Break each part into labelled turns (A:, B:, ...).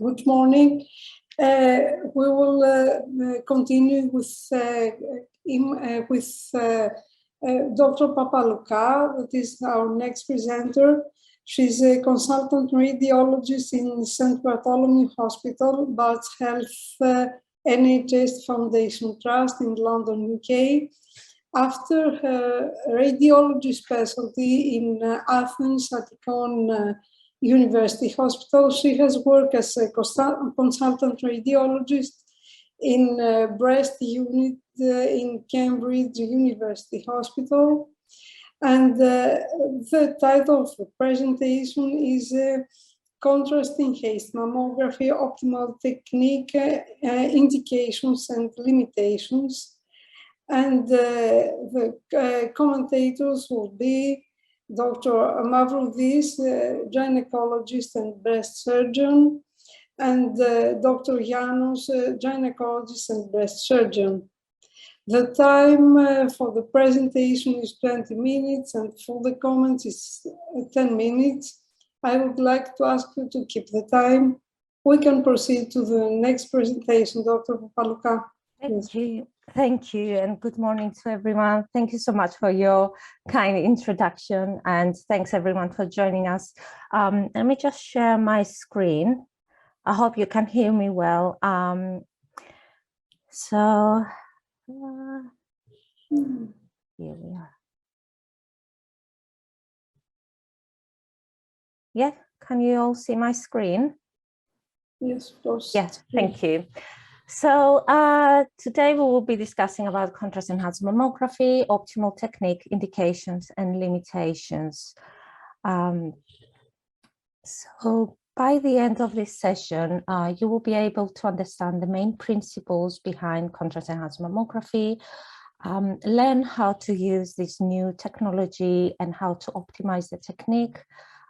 A: Good morning. We will continue with Dr. Papalouka, that is our next presenter. She's a consultant radiologist in St. Bartholomew Hospital, Barts Health NHS Foundation Trust in London, UK. After her radiology specialty in Athens at Icon University Hospital, she has worked as a consultant radiologist in breast unit in Cambridge University Hospital. And the title of the presentation is Contrast Enhanced Mammography, Optimal Technique, Indications and Limitations. And the commentators will be Dr. Mavroudis, gynecologist and breast surgeon, and Dr. Yanos, gynecologist and breast surgeon. The time for the presentation is 20 minutes, and for the comments is 10 minutes. I would like to ask you to keep the time. We can proceed to the next presentation, Dr. Papalouka.
B: Thank you. Thank you, and good morning to everyone. Thank you so much for your kind introduction, and thanks everyone for joining us. Let me just share my screen. I hope you can hear me well. Here we are. Yeah, can you all see my screen?
A: Yes, of course.
B: Yes, thank you. So today we will be discussing about contrast enhanced mammography, optimal technique, indications and limitations. So by the end of this session, you will be able to understand the main principles behind contrast enhanced mammography, learn how to use this new technology and how to optimize the technique,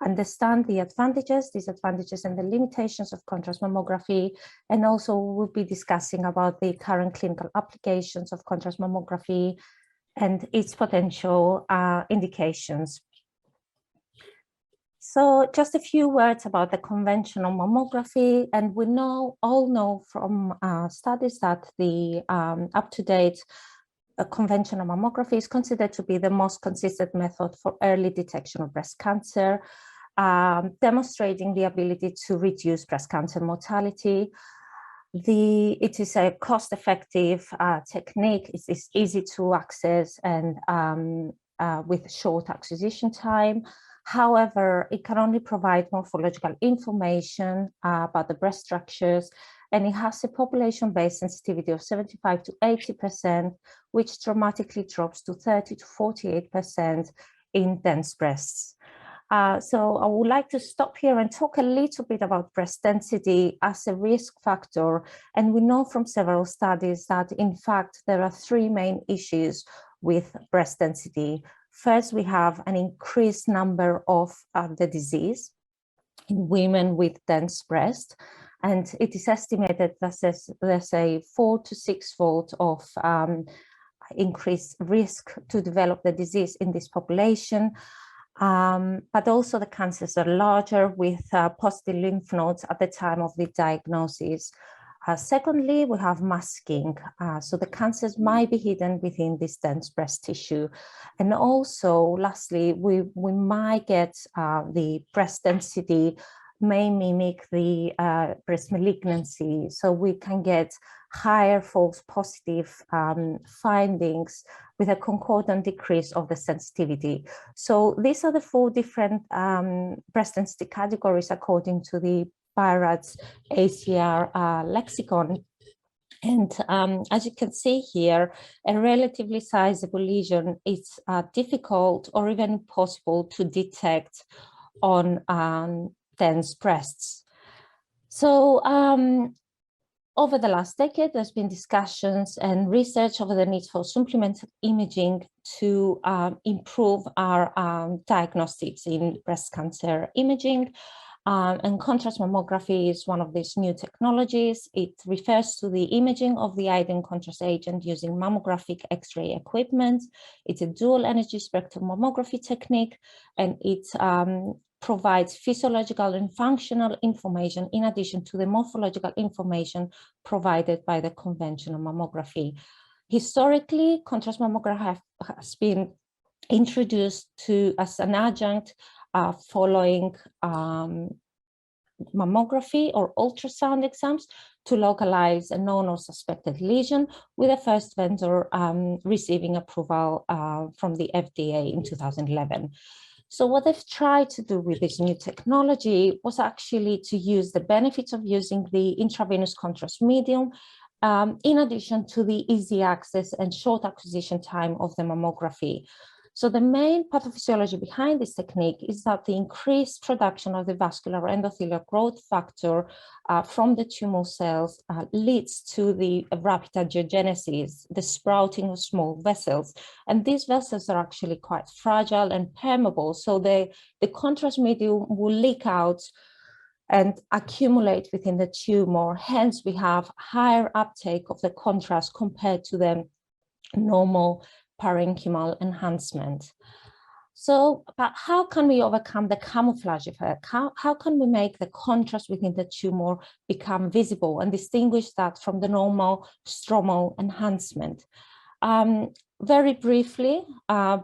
B: understand the advantages, disadvantages, and the limitations of contrast mammography. And also we'll be discussing about the current clinical applications of contrast mammography and its potential indications. So just a few words about the conventional mammography. And we all know from studies that the up-to-date conventional mammography is considered to be the most consistent method for early detection of breast cancer, demonstrating the ability to reduce breast cancer mortality. It is a cost-effective technique. It is easy to access and with short acquisition time. However, it can only provide morphological information about the breast structures, and it has a population-based sensitivity of 75 to 80%, which dramatically drops to 30 to 48% in dense breasts. So I would like to stop here and talk a little bit about breast density as a risk factor. And we know from several studies that, in fact, there are three main issues with breast density. First, we have an increased number of the disease in women with dense breast. And it is estimated that there's a 4 to 6-fold of increased risk to develop the disease in this population. But also the cancers are larger with positive lymph nodes at the time of the diagnosis. Secondly, we have masking. So the cancers might be hidden within this dense breast tissue. And also, lastly, we might get the breast density may mimic the breast malignancy. So we can get higher false positive findings with a concordant decrease of the sensitivity. So these are the 4 different breast density categories according to the BIRADS ACR lexicon. And as you can see here, a relatively sizable lesion is difficult or even impossible to detect on dense breasts. So over the last decade, there's been discussions and research over the need for supplemental imaging to improve our diagnostics in breast cancer imaging. And contrast mammography is one of these new technologies. It refers to the imaging of the iodine contrast agent using mammographic X-ray equipment. It's a dual energy spectrum mammography technique, and it provides physiological and functional information in addition to the morphological information provided by the conventional mammography. Historically, contrast mammography has been introduced as an adjunct following mammography or ultrasound exams to localize a known or suspected lesion, with the first vendor receiving approval from the FDA in 2011. So what they've tried to do with this new technology was actually to use the benefits of using the intravenous contrast medium in addition to the easy access and short acquisition time of the mammography. So the main pathophysiology behind this technique is that the increased production of the vascular endothelial growth factor from the tumor cells leads to the rapid angiogenesis, the sprouting of small vessels. And these vessels are actually quite fragile and permeable. So the contrast medium will leak out and accumulate within the tumor. Hence, we have higher uptake of the contrast compared to the normal parenchymal enhancement. So, but how can we overcome the camouflage effect? How can we make the contrast within the tumor become visible and distinguish that from the normal stromal enhancement? Very briefly,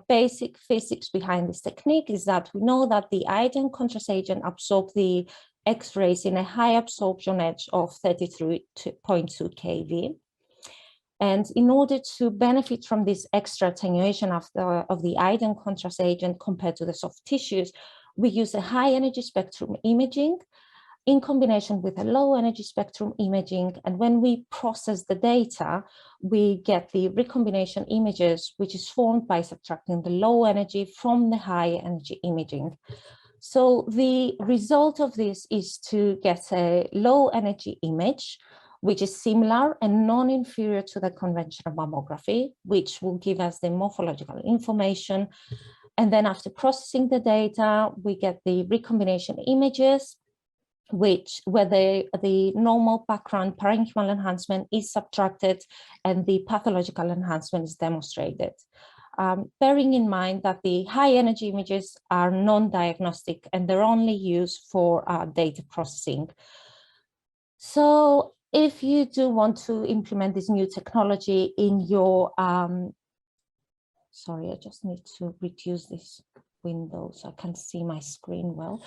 B: basic physics behind this technique is that we know that the iodine contrast agent absorbs the X-rays in a high absorption edge of 33.2 kV. And in order to benefit from this extra attenuation of the iodine contrast agent compared to the soft tissues, we use a high energy spectrum imaging in combination with a low energy spectrum imaging. And when we process the data, we get the recombination images, which is formed by subtracting the low energy from the high energy imaging. So the result of this is to get a low energy image, which is similar and non-inferior to the conventional mammography, which will give us the morphological information. And then after processing the data, we get the recombination images, where the normal background parenchymal enhancement is subtracted and the pathological enhancement is demonstrated. Bearing in mind that the high energy images are non-diagnostic and they're only used for data processing. So if you do want to implement this new technology in your, sorry, I just need to reduce this window so I can see my screen well.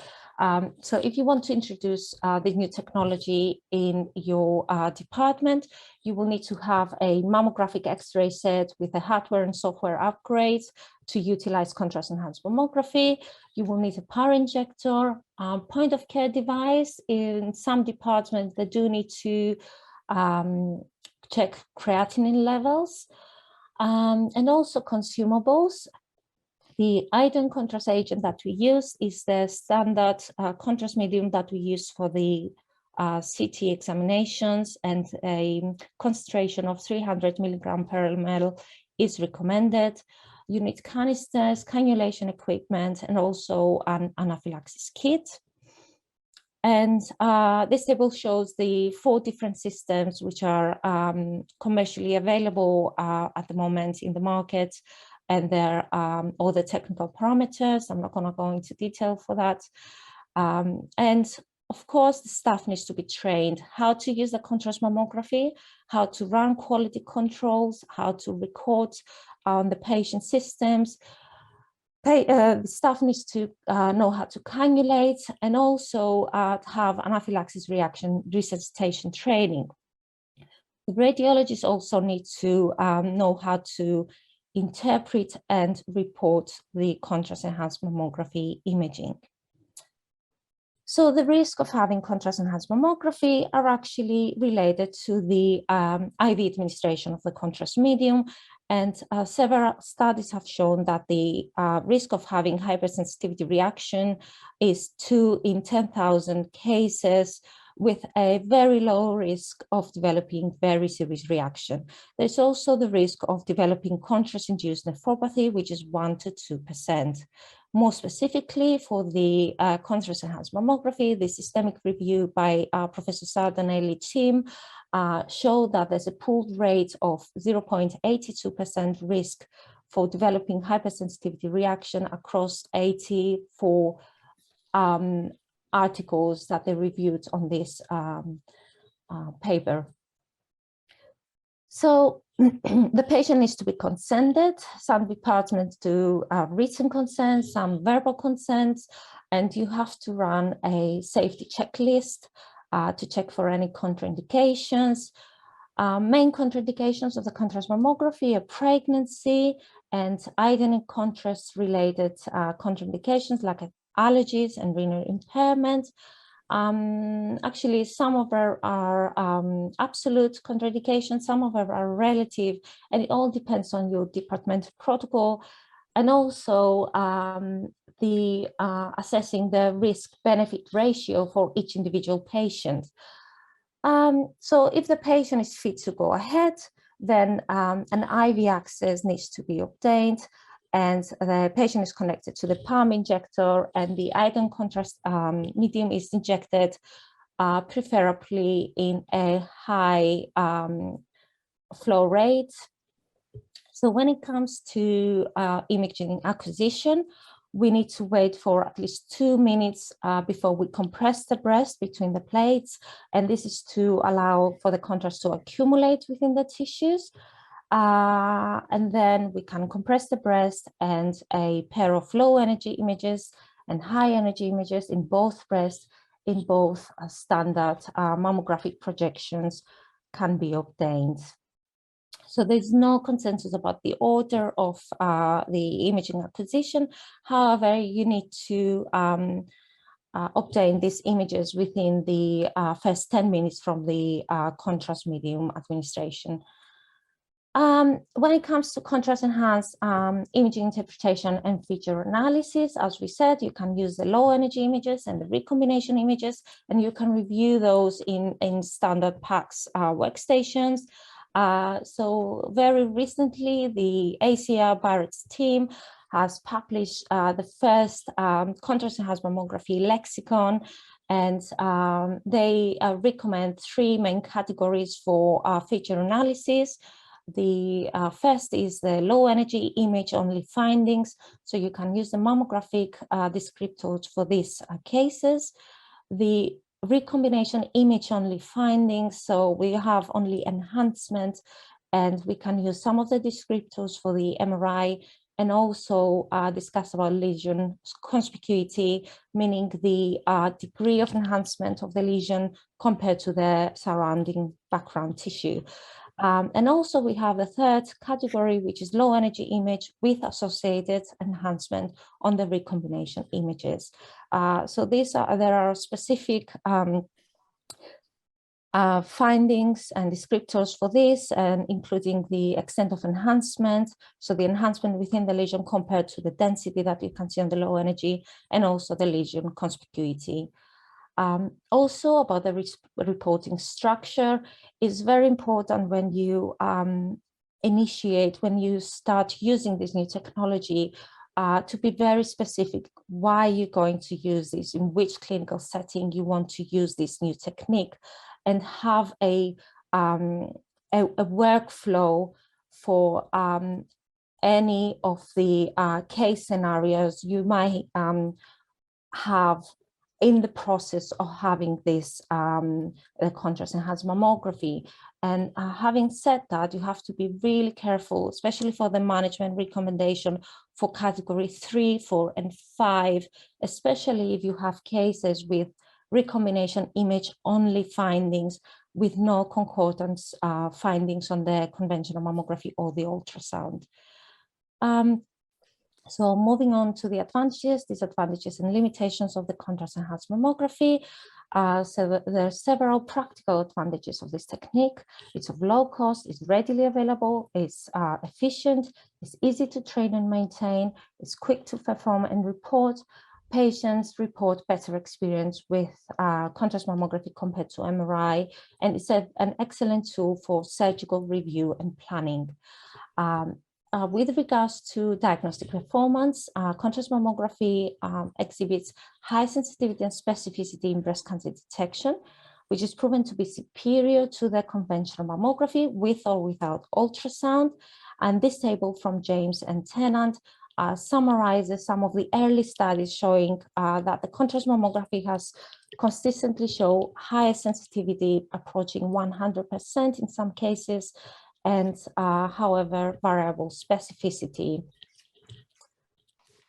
B: So if you want to introduce the new technology in your department, you will need to have a mammographic X-ray set with a hardware and software upgrades to utilize contrast enhanced mammography. You will need a power injector, point of care device. In some departments, they do need to check creatinine levels, and also consumables. The iodine contrast agent that we use is the standard contrast medium that we use for the CT examinations, and a concentration of 300 milligram per ml is recommended. You need canisters, cannulation equipment, and also an anaphylaxis kit. And this table shows the 4 different systems which are commercially available at the moment in the market. And there are all the technical parameters. I'm not going to go into detail for that. And of course, the staff needs to be trained how to use the contrast mammography, how to run quality controls, how to record on the patient systems. The staff needs to know how to cannulate, and also have anaphylaxis reaction resuscitation training. The radiologists also need to know how to interpret and report the contrast enhanced mammography imaging. So the risk of having contrast enhanced mammography are actually related to the IV administration of the contrast medium, and several studies have shown that the risk of having hypersensitivity reaction is 2 in 10,000 cases, with a very low risk of developing very serious reaction. There's also the risk of developing contrast-induced nephropathy, which is 1 to 2%. More specifically, for the contrast-enhanced mammography, the systemic review by Professor Sardanelli team showed that there's a pooled rate of 0.82% risk for developing hypersensitivity reaction across 84 articles that they reviewed on this paper. So the patient needs to be consented. Some departments do written consent, some verbal consents, and you have to run a safety checklist to check for any contraindications. Main contraindications of the contrast mammography are pregnancy and iodine contrast related contraindications like allergies and renal impairment. Actually, some of them are absolute contraindications, some of them are relative, and it all depends on your departmental protocol, and also assessing the risk-benefit ratio for each individual patient. So if the patient is fit to go ahead, then an IV access needs to be obtained, and the patient is connected to the pump injector, and the iodine contrast medium is injected, preferably in a high flow rate. So when it comes to imaging acquisition, we need to wait for at least 2 minutes before we compress the breast between the plates, and this is to allow for the contrast to accumulate within the tissues. And then we can compress the breast, and a pair of low energy images and high energy images in both breasts, in both standard mammographic projections, can be obtained. So there's no consensus about the order of the imaging acquisition. However, you need to obtain these images within the first 10 minutes from the contrast medium administration. When it comes to contrast enhanced imaging interpretation and feature analysis, as we said, you can use the low energy images and the recombination images, and you can review those in standard PACS workstations. So very recently, the ACR BRIC team has published the first contrast enhanced mammography lexicon, and they recommend 3 main categories for feature analysis. The first is the low energy image only findings. So you can use the mammographic descriptors for these cases. The recombination image only findings. So we have only enhancement, and we can use some of the descriptors for the MRI, and also discuss about lesion conspicuity, meaning the degree of enhancement of the lesion compared to the surrounding background tissue. And also we have a third category, which is low energy image with associated enhancement on the recombination images. So there are specific findings and descriptors for this, and including the extent of enhancement, so the enhancement within the lesion compared to the density that you can see on the low energy, and also the lesion conspicuity. Also about the reporting structure is very important when you when you start using this new technology, to be very specific why you're going to use this, in which clinical setting you want to use this new technique, and have a workflow for any of the case scenarios you might have in the process of having this contrast enhanced mammography. And having said that, you have to be really careful, especially for the management recommendation for category 3, 4, and 5, especially if you have cases with recombination image only findings with no concordance findings on the conventional mammography or the ultrasound. So moving on to the advantages, disadvantages, and limitations of the contrast enhanced mammography. So there are several practical advantages of this technique. It's of low cost, it's readily available, it's efficient, it's easy to train and maintain, it's quick to perform and report. Patients report better experience with contrast mammography compared to MRI, and it's an excellent tool for surgical review and planning. With regards to diagnostic performance, contrast mammography exhibits high sensitivity and specificity in breast cancer detection, which is proven to be superior to the conventional mammography with or without ultrasound. And this table from James and Tennant summarizes some of the early studies showing that the contrast mammography has consistently shown higher sensitivity approaching 100% in some cases, and however, variable specificity.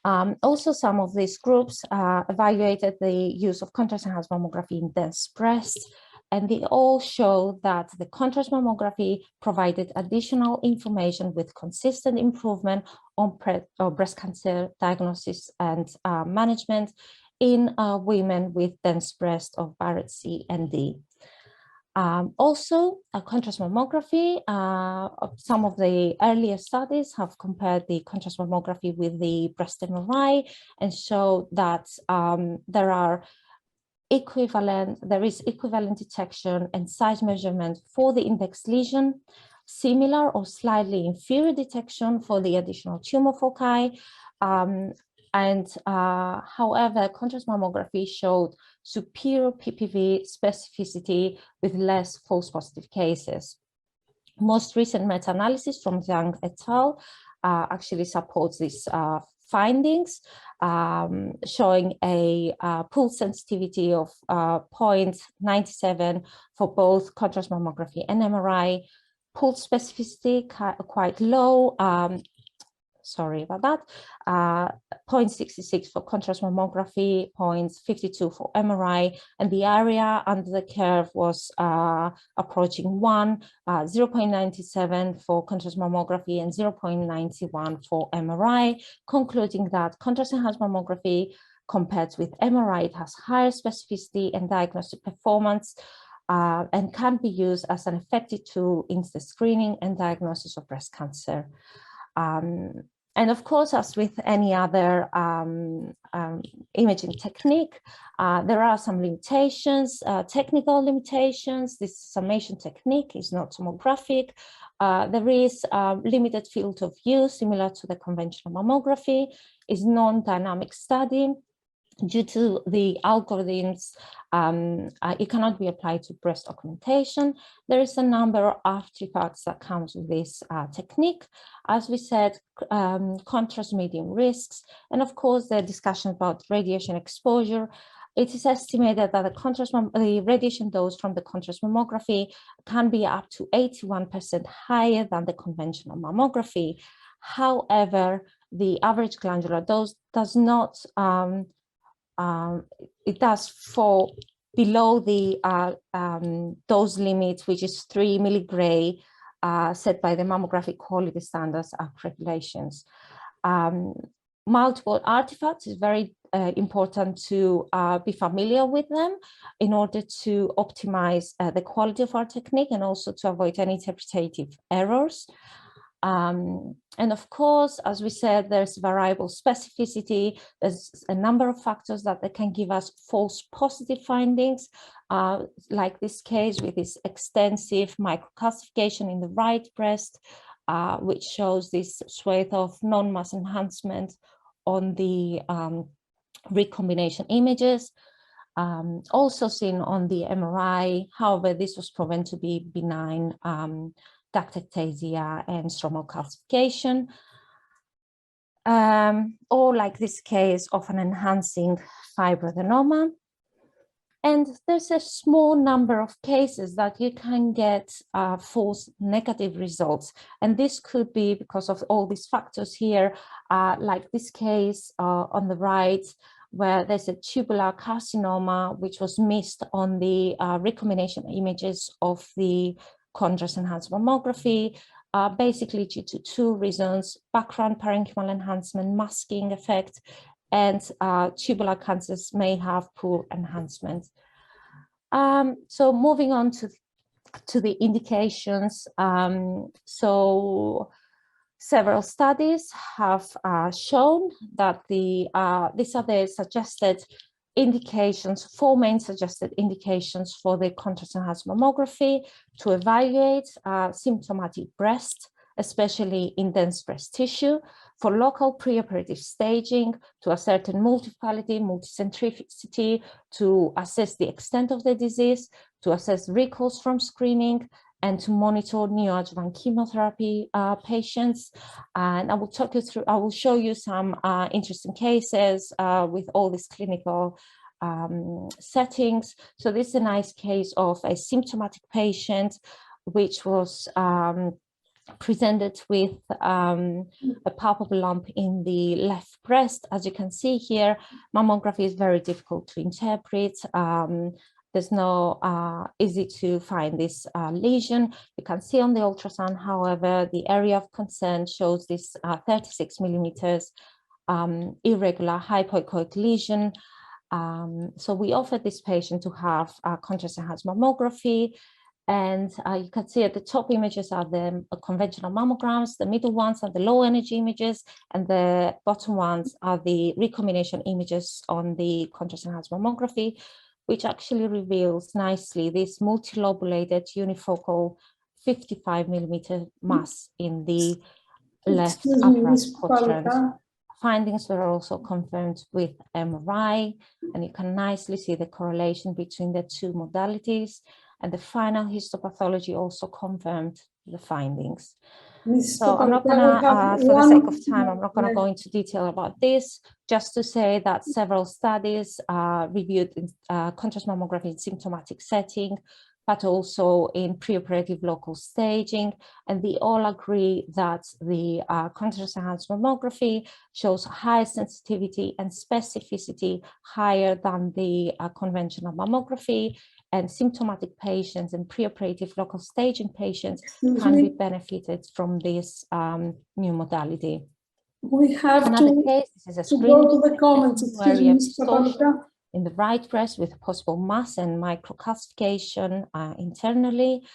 B: Also, some of these groups evaluated the use of contrast-enhanced mammography in dense breasts, and they all show that the contrast mammography provided additional information with consistent improvement on breast cancer diagnosis and management in women with dense breast of BRIC C and D. Also, contrast mammography, some of the earlier studies have compared the contrast mammography with the breast MRI and show that there is equivalent detection and size measurement for the index lesion, similar or slightly inferior detection for the additional tumor foci. However, contrast mammography showed superior PPV specificity with less false positive cases. Most recent meta-analysis from Zhang et al. Actually supports these findings, showing a pool sensitivity of 0.97 for both contrast mammography and MRI, pool specificity quite low, sorry about that, 0.66 for contrast mammography, 0.52 for MRI, and the area under the curve was approaching 1, 0.97 for contrast mammography and 0.91 for MRI, concluding that contrast-enhanced mammography compared with MRI, it has higher specificity and diagnostic performance, and can be used as an effective tool in the screening and diagnosis of breast cancer. And of course, as with any other imaging technique, there are some limitations, technical limitations. This summation technique is not tomographic. There is a limited field of use, similar to the conventional mammography, is non-dynamic study. Due to the algorithms, it cannot be applied to breast augmentation. There is a number of artifacts that comes with this technique. As we said, contrast medium risks, and of course, the discussion about radiation exposure. It is estimated that the radiation dose from the contrast mammography can be up to 81% higher than the conventional mammography. However, the average glandular dose does not it does fall below the dose limit, which is 3 milligray, set by the Mammographic Quality Standards Act regulations. Multiple artifacts is very important to be familiar with them in order to optimize the quality of our technique and also to avoid any interpretative errors. And of course, as we said, there's variable specificity. There's a number of factors that can give us false positive findings, like this case with this extensive microcalcification in the right breast, which shows this swathe of non-mass enhancement on the recombination images. Also seen on the MRI, however, this was proven to be benign ductectasia and stromal calcification, or like this case of an enhancing fibroadenoma. And there's a small number of cases that you can get false negative results. And this could be because of all these factors here, like this case on the right, where there's a tubular carcinoma, which was missed on the recombination images of the contrast-enhanced mammography, basically due to two reasons: background parenchymal enhancement, masking effect, and tubular cancers may have poor enhancement. So moving on to the indications. So several studies have shown that these are the suggested indications, 4 main suggested indications for the contrast-enhanced mammography to evaluate symptomatic breast, especially in dense breast tissue, for local preoperative staging, to ascertain multifocality, multicentricity, to assess the extent of the disease, to assess recalls from screening, and to monitor neoadjuvant chemotherapy patients. And I will talk you through, I will show you some interesting cases with all these clinical settings. So this is a nice case of a symptomatic patient which was presented with a palpable lump in the left breast. As you can see here, mammography is very difficult to interpret. There's no easy to find this lesion. You can see on the ultrasound, however, the area of concern shows this 36 millimeters irregular hypoechoic lesion. So we offered this patient to have contrast-enhanced mammography. And you can see at the top images are the conventional mammograms, the middle ones are the low energy images, and the bottom ones are the recombination images on the contrast-enhanced mammography, which actually reveals nicely this multilobulated unifocal 55 millimeter mass in the left upper quadrant. Findings were also confirmed with MRI, and you can nicely see the correlation between the two modalities. And the final histopathology also confirmed the findings. So I'm not gonna, for the sake of time, I'm not gonna go into detail about this, just to say that several studies reviewed contrast mammography in symptomatic setting, but also in preoperative local staging. And they all agree that the contrast-enhanced mammography shows higher sensitivity and specificity higher than the conventional mammography, and symptomatic patients and preoperative local staging patients can be benefited from this new modality.
A: We have
B: another case, this is a
A: go to the comments.
B: In the right breast with possible mass and microcalcification internally.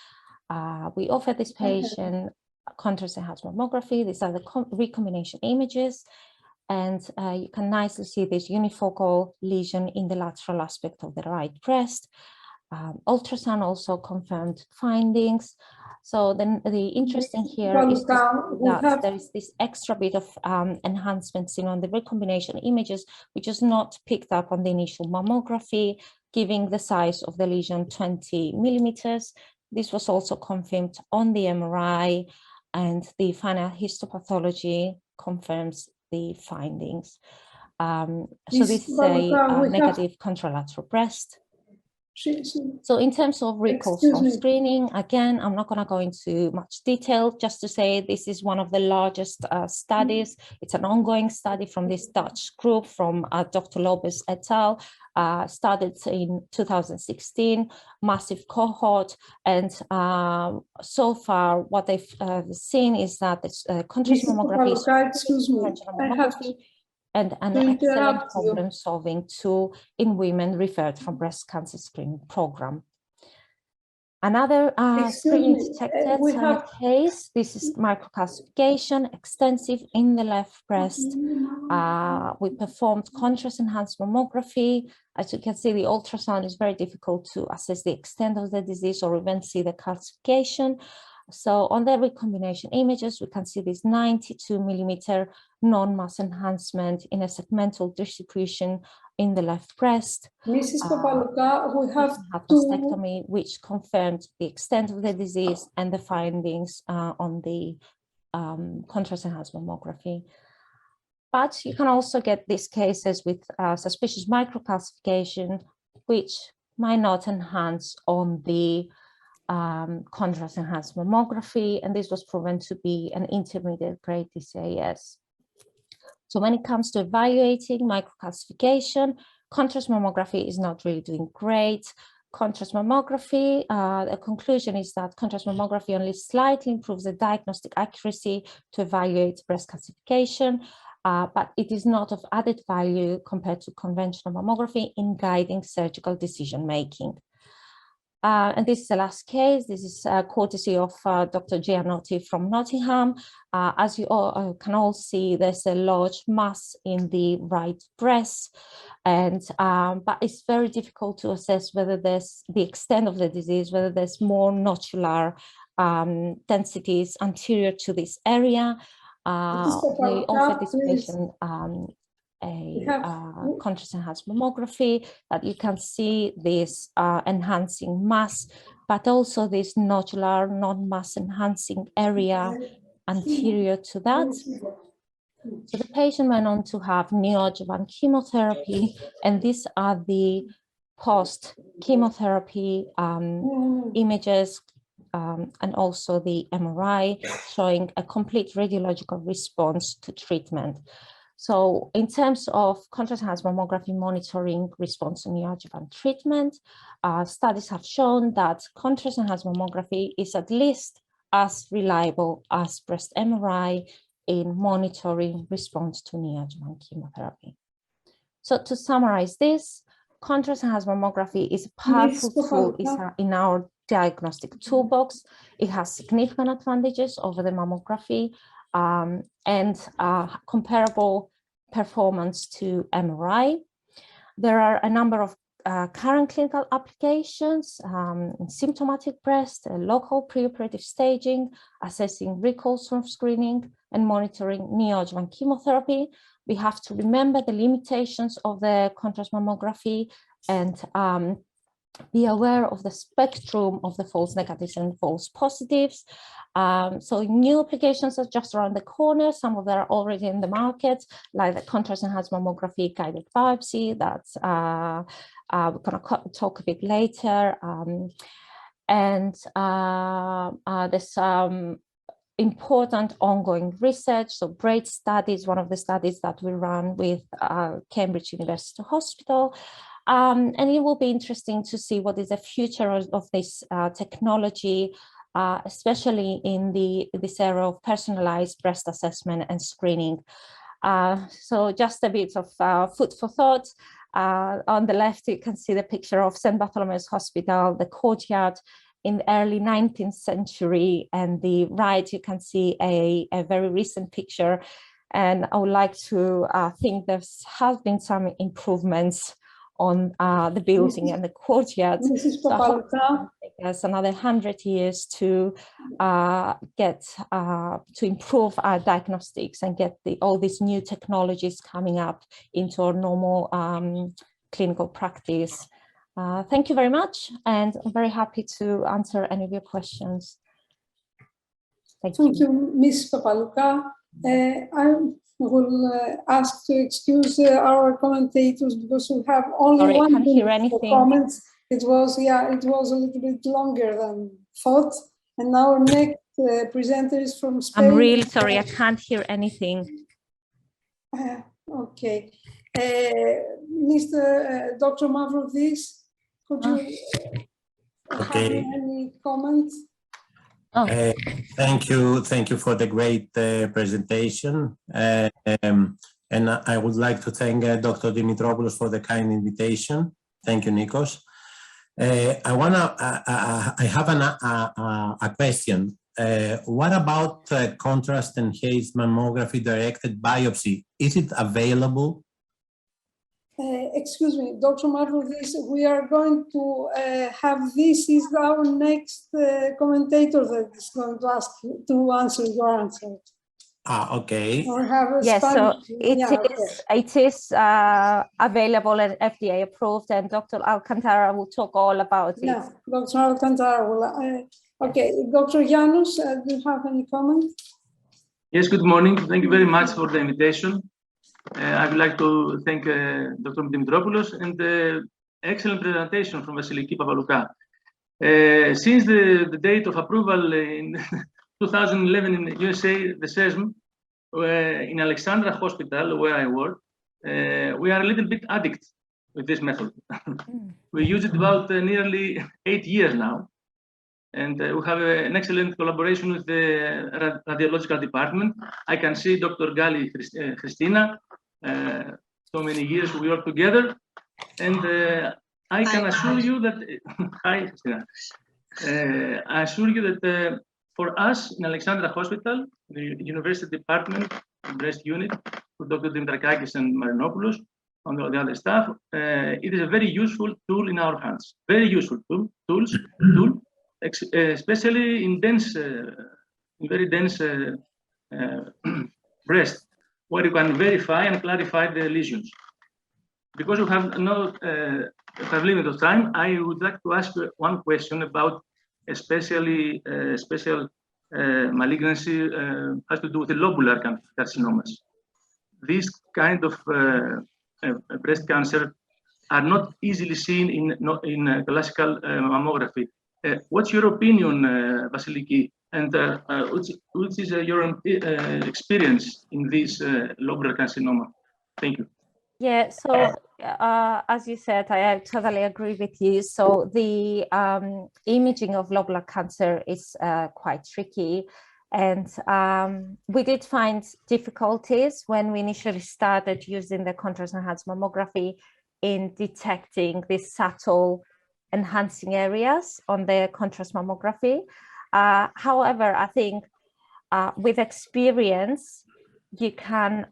B: We offer this patient contrast-enhanced mammography. These are the recombination images. And you can nicely see this unifocal lesion in the lateral aspect of the right breast. Ultrasound also confirmed findings. So then the interesting here is that there is this extra bit of enhancement seen on the recombination images, which is not picked up on the initial mammography, giving the size of the lesion 20 millimeters. This was also confirmed on the MRI, and the final histopathology confirms the findings. So this is a negative contralateral breast. So in terms of recalls from screening, again, I'm not going to go into much detail, just to say this is one of the largest studies. It's an ongoing study from this Dutch group from Dr. Lopez et al. Started in 2016, massive cohort. And so far, what they've seen is that this contrast mammography is and an excellent problem-solving tool in women referred from breast cancer screening program. Another screening detected case, this is microcalcification, extensive in the left breast. We performed contrast-enhanced mammography. As you can see, the ultrasound is very difficult to assess the extent of the disease or even see the calcification. So on the recombination images, we can see this 92 millimeter non-mass enhancement in a segmental distribution in the left breast.
A: Mrs. Papalouka, we have
B: mastectomy, which confirmed the extent of the disease and the findings on the contrast-enhanced mammography. But you can also get these cases with suspicious microcalcification, which might not enhance on the contrast-enhanced mammography, and this was proven to be an intermediate grade DCIS. So when it comes to evaluating microcalcification, contrast mammography is not really doing great. Contrast mammography, the conclusion is that contrast mammography only slightly improves the diagnostic accuracy to evaluate breast calcification, but it is not of added value compared to conventional mammography in guiding surgical decision-making. And this is the last case. This is courtesy of Dr. Gianotti from Nottingham. As you all, can all see, there's a large mass in the right breast, and but it's very difficult to assess whether there's the extent of the disease, whether there's more nodular densities anterior to this area. They offer this patient a contrast-enhanced mammography that you can see this enhancing mass but also this nodular non-mass enhancing area anterior to that. So the patient went on to have neoadjuvant chemotherapy, and these are the post-chemotherapy images and also the MRI showing a complete radiological response to treatment. So in terms of contrast-enhanced mammography monitoring response to neoadjuvant treatment, studies have shown that contrast-enhanced mammography is at least as reliable as breast MRI in monitoring response to neoadjuvant chemotherapy. So to summarize this, contrast-enhanced mammography is a powerful tool in our diagnostic toolbox. It has significant advantages over the mammography and comparable performance to MRI. There are a number of current clinical applications in symptomatic breast, local preoperative staging, assessing recalls from screening, and monitoring neoadjuvant chemotherapy. We have to remember the limitations of the contrast mammography and be aware of the spectrum of the false negatives and false positives. So new applications are just around the corner. Some of them are already in the market, like the contrast-enhanced mammography guided biopsy. That's we're going to talk a bit later. There's important ongoing research. So BRIC study is one of the studies that we run with Cambridge University Hospital. And it will be interesting to see what is the future of this technology, especially in this area of personalized breast assessment and screening. So just a bit of food for thought. On the left, you can see the picture of St. Bartholomew's Hospital, the courtyard in the early 19th century, and the right, you can see a very recent picture. And I would like to think there have been some improvements on the building and the courtyard. So there's another 100 years to improve our diagnostics and get all these new technologies coming up into our normal clinical practice. Thank you very much, and I'm very happy to answer any of your questions. Thank you,
A: Ms. Papalouka. I will ask to excuse our commentators because we have only 1 minute for comments. It was a little bit longer than thought. And now our next presenter is from Spain.
B: I'm really sorry, I can't hear anything.
A: Okay. Dr. Mavrodis, could you have any comments?
C: Thank you for the great presentation. And I would like to thank Dr. Dimitropoulos for the kind invitation. Thank you, Nikos. I have a question. What about contrast-enhanced mammography directed biopsy? Is it available?
A: Excuse me, Dr. Mavrodis, we are going to have this is our next commentator that is going to ask you to answer your answer.
C: Okay.
A: Or have a
B: yes,
A: Spanish.
B: So it is available and FDA approved, and Dr. Alcantara will talk all about it.
A: Yeah, Dr. Alcantara will. Okay, Dr. Janus, do you have any comments?
D: Yes, good morning. Thank you very much for the invitation. I would like to thank Dr. Dimitropoulos and the excellent presentation from Vasiliki Papalouka. Since the date of approval in 2011 in USA, the CESM, in Alexandra Hospital, where I work, we are a little bit addicted with this method. We use it about nearly 8 years now. And we have an excellent collaboration with the radiological department. I can see Dr. Gali Christina. So many years we work together, and I can assure you that I assure you that for us in Alexandra Hospital, the University Department Breast Unit, with Dr. Dimitrakakis and Marinopoulos, on the other staff, it is a very useful tool in our hands. Very useful tool, especially in very dense breast, where you can verify and clarify the lesions. Because we have no have limit of time, I would like to ask you one question about especially special malignancy has to do with the lobular carcinomas. These kind of breast cancer are not easily seen in classical mammography. What's your opinion, Vasiliki? And which is your experience in this lobular carcinoma? Thank you.
B: Yeah, so as you said, I totally agree with you. So the imaging of lobular cancer is quite tricky. And we did find difficulties when we initially started using the contrast-enhanced mammography in detecting these subtle enhancing areas on the contrast mammography. However, I think with experience, you can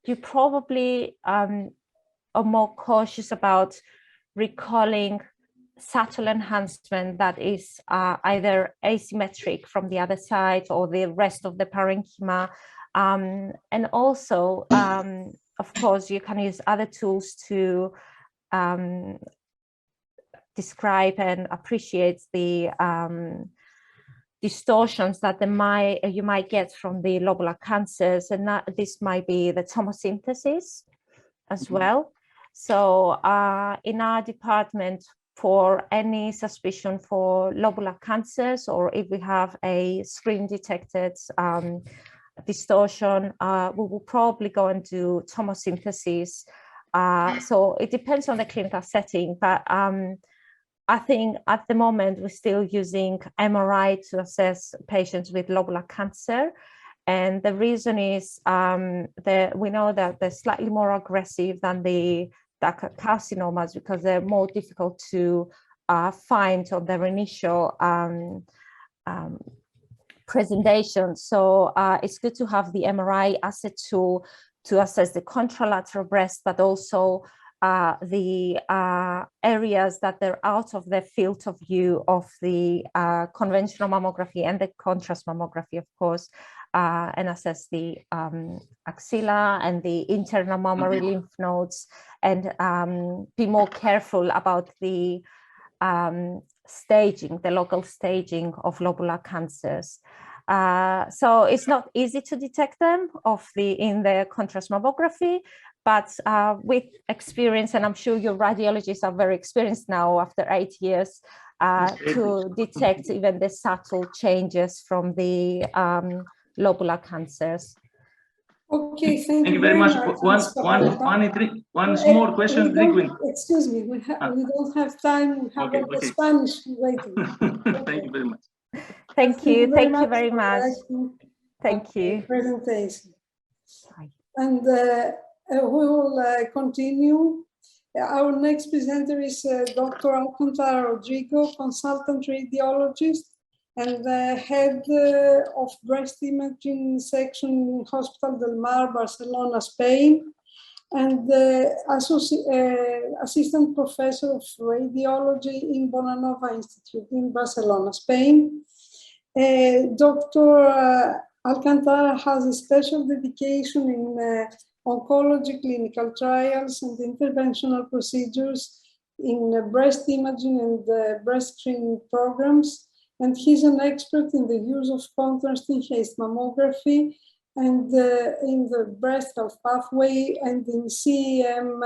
B: you probably are more cautious about recalling subtle enhancement that is either asymmetric from the other side or the rest of the parenchyma. And also, of course, you can use other tools to describe and appreciate the distortions that you might get from the lobular cancers, and this might be the tomosynthesis as well. So in our department, for any suspicion for lobular cancers, or if we have a screen detected distortion, we will probably go and do tomosynthesis. So it depends on the clinical setting, but I think at the moment we're still using MRI to assess patients with lobular cancer. And the reason is that we know that they're slightly more aggressive than the carcinomas because they're more difficult to find on their initial presentation. So it's good to have the MRI as a tool to assess the contralateral breast, but also the areas that they're out of the field of view of the conventional mammography and the contrast mammography, of course, and assess the axilla and the internal mammary lymph nodes, and be more careful about the staging, the local staging of lobular cancers. So it's not easy to detect them in the contrast mammography, but with experience, and I'm sure your radiologists are very experienced now after 8 years, to detect even the subtle changes from the lobular cancers.
A: Okay, thank you
D: very much. One small question.
A: Excuse me, we don't have time. We have the Spanish waiting.
D: Thank you very much.
B: Thank you very much. Thank you.
A: Presentation.
B: Sorry.
A: And we will continue. Our next presenter is Dr. Alcantara Rodrigo, consultant radiologist and head of breast imaging section in Hospital del Mar, Barcelona, Spain, and assistant professor of radiology in Bonanova Institute in Barcelona, Spain. Dr. Alcantara has a special dedication in oncology clinical trials and interventional procedures in breast imaging and breast screening programs. And he's an expert in the use of contrast-enhanced mammography and in the breast health pathway and in CEM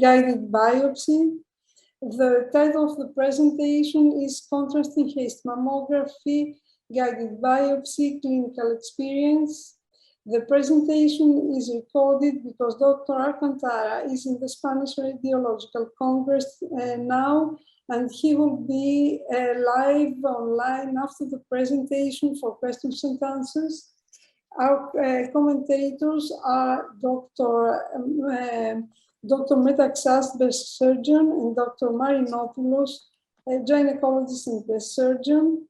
A: guided biopsy. The title of the presentation is Contrast-Enhanced Mammography, Guided Biopsy, Clinical Experience. The presentation is recorded because Dr. Alcantara is in the Spanish Radiological Congress now, and he will be live online after the presentation for questions and answers. Our commentators are Dr. Metaxas, breast surgeon, and Dr. Marinopoulos, a gynecologist and breast surgeon.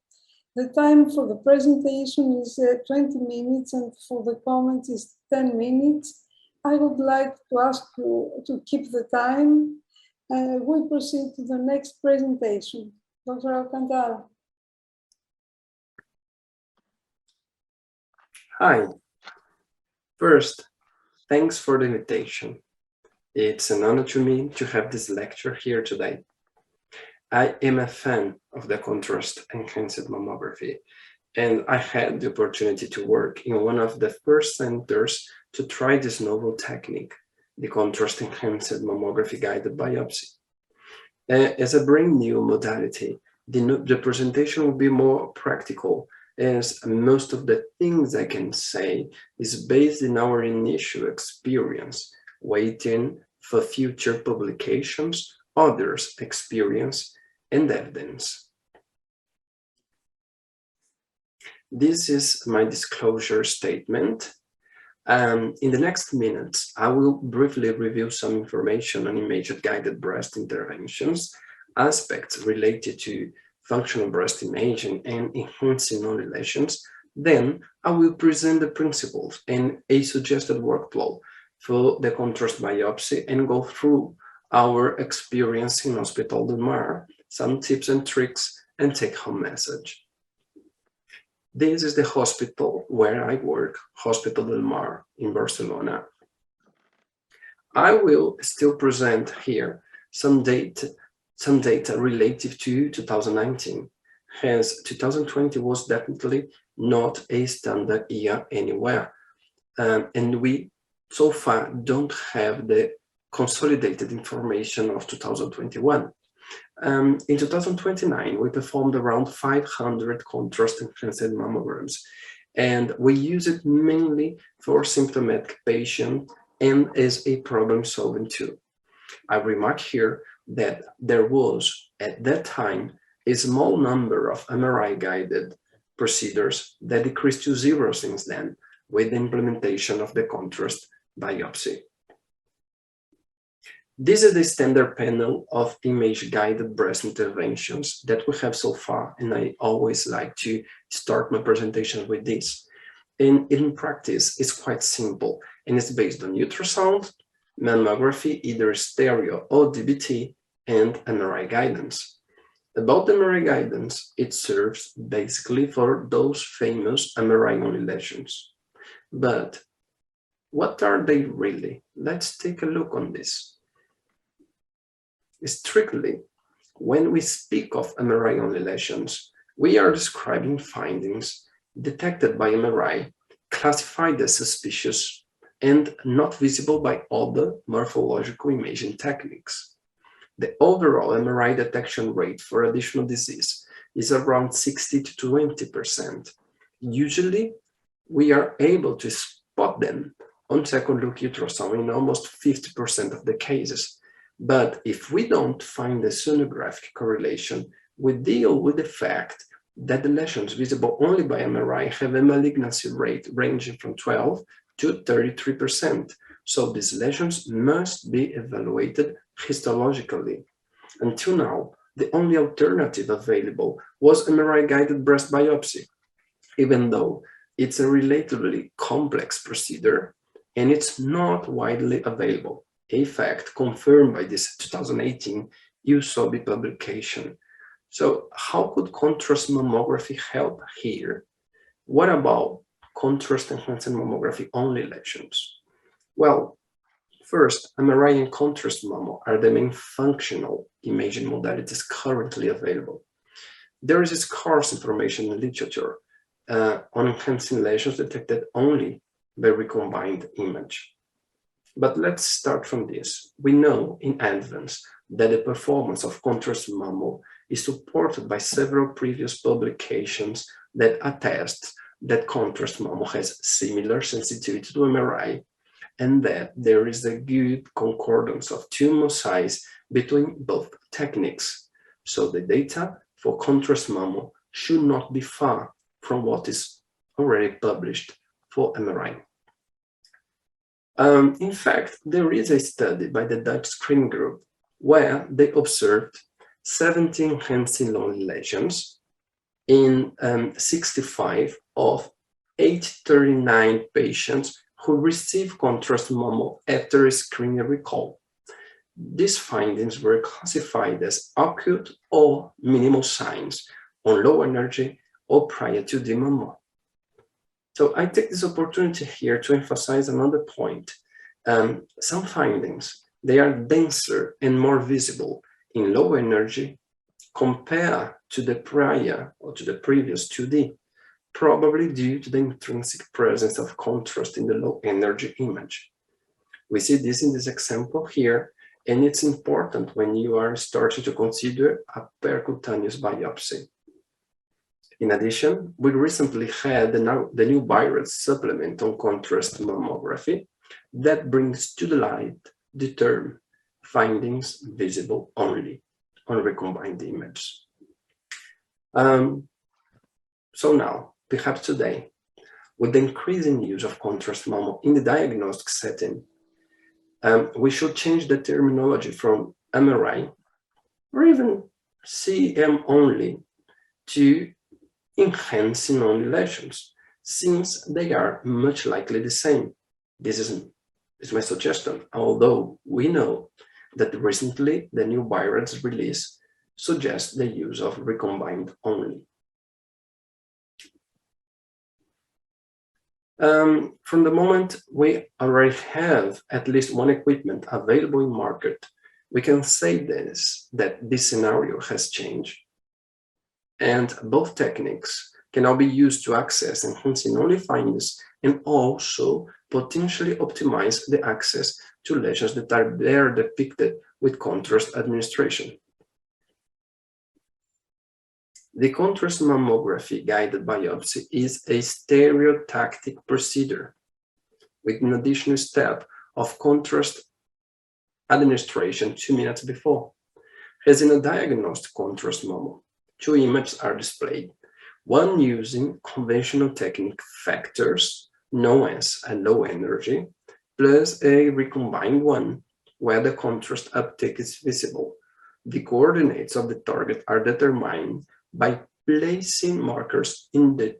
A: The time for the presentation is 20 minutes, and for the comments is 10 minutes. I would like to ask you to keep the time. We proceed to the next presentation. Dr. Alcantara.
E: Hi. First, thanks for the invitation. It's an honor to me to have this lecture here today. I am a fan of the contrast-enhanced mammography, and I had the opportunity to work in one of the first centers to try this novel technique, the contrast-enhanced mammography guided biopsy. As a brand new modality, the presentation will be more practical, as most of the things I can say is based in our initial experience, waiting for future publications, others' experience, and evidence. This is my disclosure statement. In the next minutes, I will briefly review some information on image-guided breast interventions, aspects related to functional breast imaging and enhancing non-relations. Then I will present the principles and a suggested workflow for the contrast biopsy and go through our experience in Hospital del Mar, some tips and tricks, and take-home message. This is the hospital where I work, Hospital del Mar in Barcelona. I will still present here some data relative to 2019, as 2020 was definitely not a standard year anywhere. And we so far don't have the consolidated information of 2021. In 2029, we performed around 500 contrast-enhanced mammograms, and we use it mainly for symptomatic patients and as a problem-solving tool. I remark here that there was, at that time, a small number of MRI-guided procedures that decreased to zero since then, with the implementation of the contrast biopsy. This is the standard panel of image-guided breast interventions that we have so far, and I always like to start my presentation with this. And in practice, it's quite simple, and it's based on ultrasound, mammography, either stereo or DBT, and MRI guidance. About MRI guidance, it serves basically for those famous MRI-only lesions. But what are they really? Let's take a look on this. Strictly, when we speak of MRI-only lesions, we are describing findings detected by MRI, classified as suspicious, and not visible by other morphological imaging techniques. The overall MRI detection rate for additional disease is around 60 to 20%. Usually, we are able to spot them on second-look ultrasound in almost 50% of the cases. But if we don't find a sonographic correlation, we deal with the fact that the lesions visible only by MRI have a malignancy rate ranging from 12 to 33%. So these lesions must be evaluated histologically. Until now, the only alternative available was MRI-guided breast biopsy, even though it's a relatively complex procedure and it's not widely available. A fact confirmed by this 2018 USOBI publication. So how could contrast mammography help here? What about contrast-enhanced mammography only lesions? Well, first, MRI and contrast mammo are the main functional imaging modalities currently available. There is scarce information in the literature on enhancing lesions detected only by recombined image. But let's start from this. We know in advance that the performance of contrast mammo is supported by several previous publications that attest that contrast mammo has similar sensitivity to MRI and that there is a good concordance of tumor size between both techniques. So the data for contrast mammo should not be far from what is already published for MRI. In fact, there is a study by the Dutch screening group where they observed 17 enhancing lonely lesions in 65 of 839 patients who received contrast mammo after a screening recall. These findings were classified as acute or minimal signs on low energy or prior to the mammo. So I take this opportunity here to emphasize another point. Some findings, they are denser and more visible in low energy compared to the prior or to the previous 2D, probably due to the intrinsic presence of contrast in the low energy image. We see this in this example here, and it's important when you are starting to consider a percutaneous biopsy. In addition, we recently had the new BRIC supplement on contrast mammography that brings to the light the term findings visible only on recombined image. So now, perhaps today, with the increasing use of contrast mammo in the diagnostic setting, we should change the terminology from MRI or even CM only to enhancing only lesions, since they are much likely the same. This is my suggestion, although we know that recently the new BRIC's release suggests the use of recombined only. From the moment we already have at least one equipment available in market, we can say that this scenario has changed, and both techniques can now be used to access enhancing only findings and also potentially optimize the access to lesions that are there depicted with contrast administration. The contrast mammography guided biopsy is a stereotactic procedure with an additional step of contrast administration 2 minutes before. As in a diagnosed contrast mammo, 2 images are displayed, one using conventional technique factors known as a low energy, plus a recombined one where the contrast uptake is visible. The coordinates of the target are determined by placing markers in the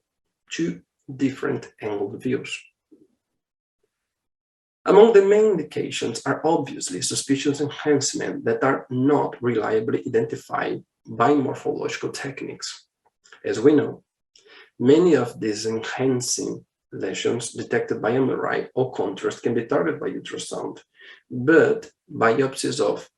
E: 2 different angled views. Among the main indications are obviously suspicious enhancement that are not reliably identified by morphological techniques. As we know, many of these enhancing lesions detected by MRI or contrast can be targeted by ultrasound, but biopsies of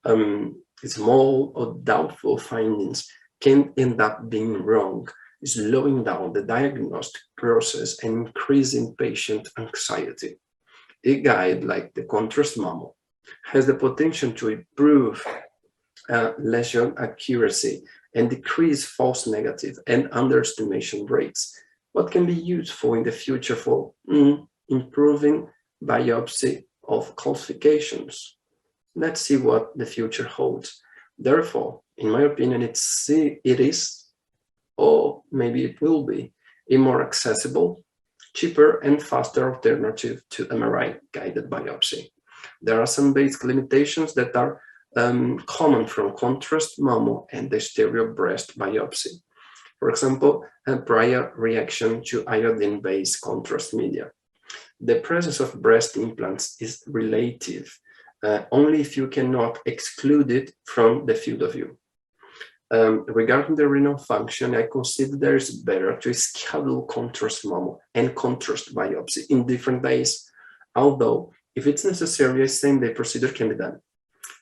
E: small or doubtful findings can end up being wrong, slowing down the diagnostic process and increasing patient anxiety. A guide like the contrast mammo has the potential to improve lesion accuracy and decrease false negative and underestimation rates, what can be useful in the future for improving biopsy of calcifications. Let's see what the future holds. Therefore, in my opinion, it is, or maybe it will be, a more accessible, cheaper, and faster alternative to MRI guided biopsy. There are some basic limitations that are common from contrast mammo and the stereo breast biopsy. For example, a prior reaction to iodine-based contrast media. The presence of breast implants is relative, only if you cannot exclude it from the field of view. Regarding the renal function, I consider that it's better to schedule contrast mammo and contrast biopsy in different days, although if it's necessary, a same-day procedure can be done.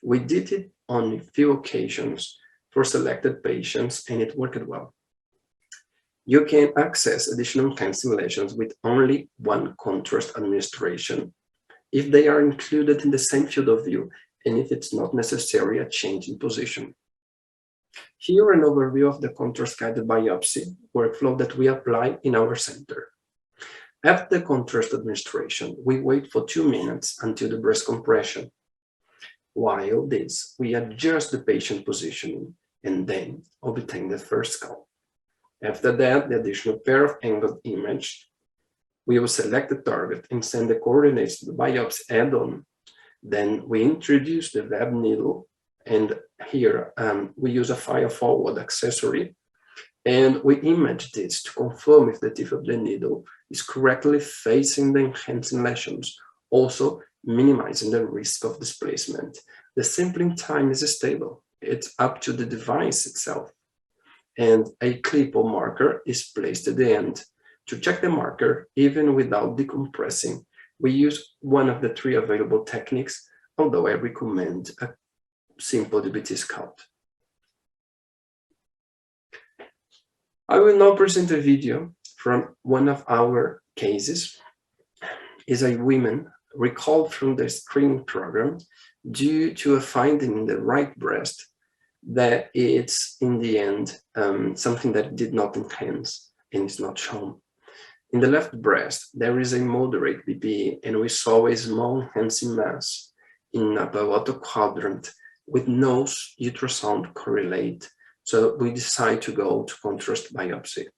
E: We did it on a few occasions for selected patients, and it worked well. You can access additional enhancing lesions with only one contrast administration if they are included in the same field of view and if it's not necessary a change in position. Here an overview of the contrast-guided biopsy workflow that we apply in our center. After the contrast administration, we wait for 2 minutes until the breast compression. While this, we adjust the patient positioning and then obtain the first scope. After that, the additional pair of angled images, we will select the target and send the coordinates to the biopsy add-on. Then we introduce the web needle, and here we use a file forward accessory, and we image this to confirm if the tip of the needle is correctly facing the enhancing lesions, also minimizing the risk of displacement. The sampling time is stable. It's up to the device itself. And a clip or marker is placed at the end. To check the marker, even without decompressing, we use one of the 3 available techniques, although I recommend a simple DBT scout. I will now present a video from one of our cases. Is a woman recalled from the screening program due to a finding in the right breast that it's in the end something that did not enhance and is not shown. In the left breast, there is a moderate BP, and we saw a small enhancing mass in upper outer quadrant with no ultrasound correlate. So we decide to go to contrast biopsy.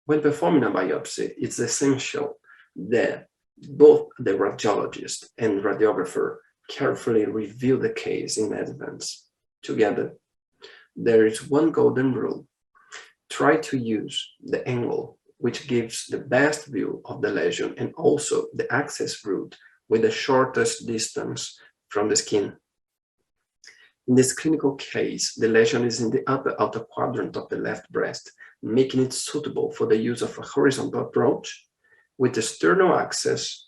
E: When performing a biopsy, it's essential that both the radiologist and radiographer carefully review the case in advance. Together, there is one golden rule. Try to use the angle which gives the best view of the lesion and also the access route with the shortest distance from the skin. In this clinical case, the lesion is in the upper outer quadrant of the left breast, making it suitable for the use of a horizontal approach with external access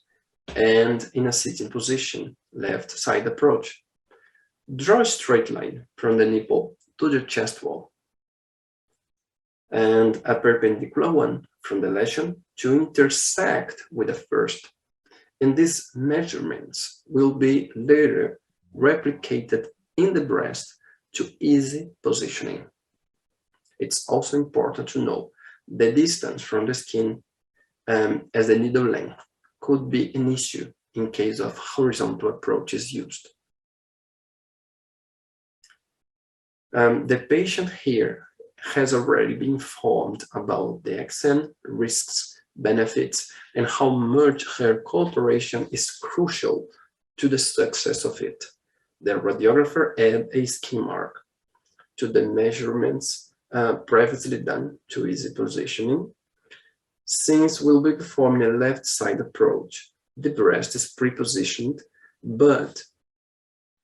E: and in a sitting position, left side approach. Draw a straight line from the nipple to the chest wall and a perpendicular one from the lesion to intersect with the first. And these measurements will be later replicated in the breast to easy positioning. It's also important to know the distance from the skin as the needle length could be an issue in case of horizontal approach is used. The patient here has already been informed about the exam, risks, benefits, and how much her cooperation is crucial to the success of it. The radiographer added a skin mark to the measurements previously done to easy positioning. Since we'll be performing a left side approach, the breast is pre-positioned, but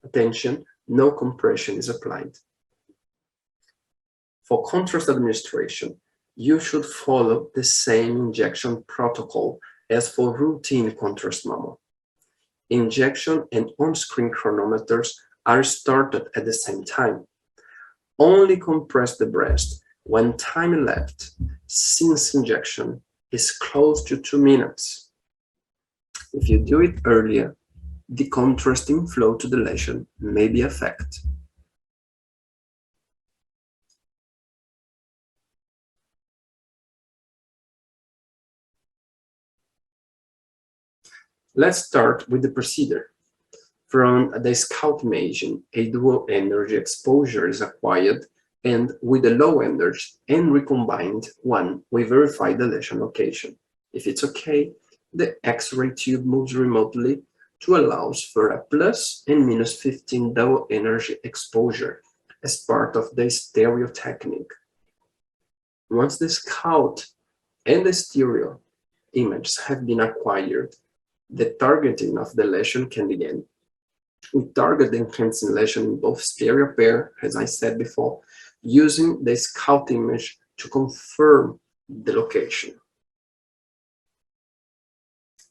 E: attention, no compression is applied. For contrast administration, you should follow the same injection protocol as for routine contrast mammo. Injection and on-screen chronometers are started at the same time. Only compress the breast when time elapsed since injection is close to 2 minutes. If you do it earlier, the contrasting flow to the lesion may be affected. Let's start with the procedure. From the scout imaging, a dual energy exposure is acquired, and with the low energy and recombined one, we verify the lesion location. If it's okay, the X-ray tube moves remotely to allow for a plus and minus 15 double energy exposure as part of the stereo technique. Once the scout and the stereo images have been acquired, the targeting of the lesion can begin. We target the enhancing lesion in both stereo pair, as I said before, using the scout image to confirm the location.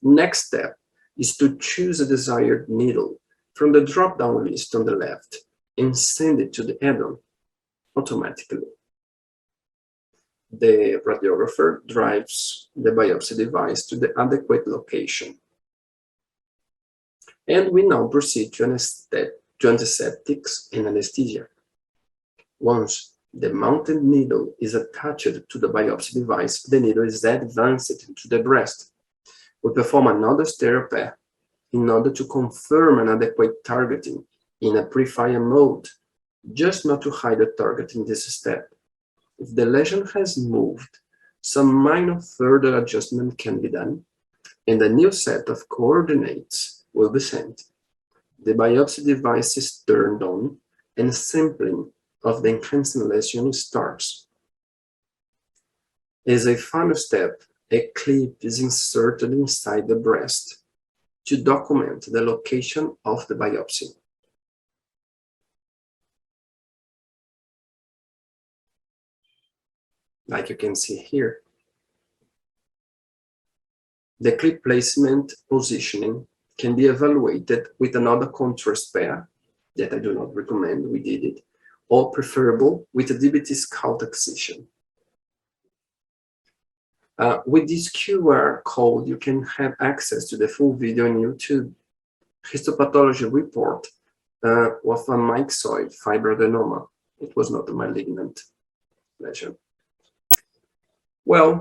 E: Next step is to choose a desired needle from the drop-down list on the left and send it to the add-on automatically. The radiographer drives the biopsy device to the adequate location. And we now proceed to antiseptics and anesthesia. Once the mounted needle is attached to the biopsy device, the needle is advanced to the breast. We perform another stereo pair in order to confirm an adequate targeting in a pre-fire mode, just not to hide the target in this step. If the lesion has moved, some minor further adjustment can be done, and a new set of coordinates will be sent. The biopsy device is turned on and sampling of the enhancing lesion starts. As a final step, a clip is inserted inside the breast to document the location of the biopsy. Like you can see here. The clip placement positioning can be evaluated with another contrast pair that I do not recommend, we did it, or preferable with a DBT scalp excision. With this QR code, you can have access to the full video on YouTube. Histopathology report of a myxoid fibroadenoma. It was not a malignant lesion. Well,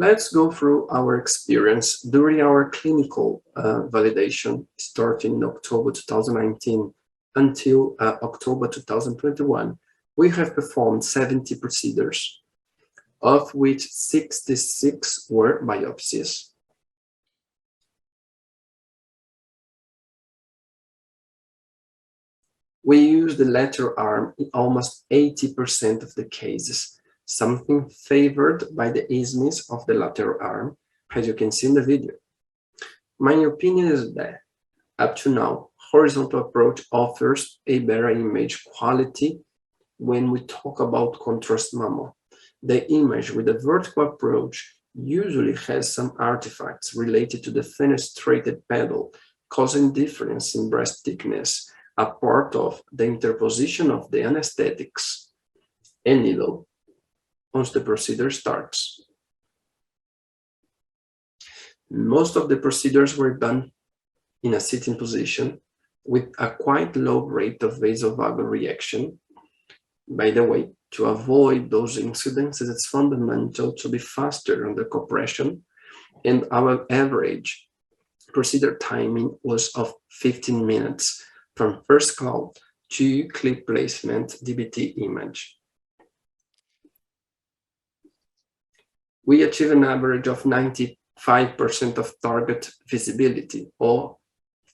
E: let's go through our experience during our clinical validation starting in October 2019 until October 2021. We have performed 70 procedures, of which 66 were biopsies. We use the lateral arm in almost 80% of the cases, something favored by the easiness of the lateral arm, as you can see in the video. My opinion is that, up to now, horizontal approach offers a better image quality when we talk about contrast mammo. The image with the vertical approach usually has some artifacts related to the fenestrated pedal, causing difference in breast thickness, a part of the interposition of the anesthetics and needle once the procedure starts. Most of the procedures were done in a sitting position with a quite low rate of vasovagal reaction. By the way, to avoid those incidents, it's fundamental to be faster under compression, and our average procedure timing was of 15 minutes from first call to clip placement DBT image. We achieve an average of 95% of target visibility or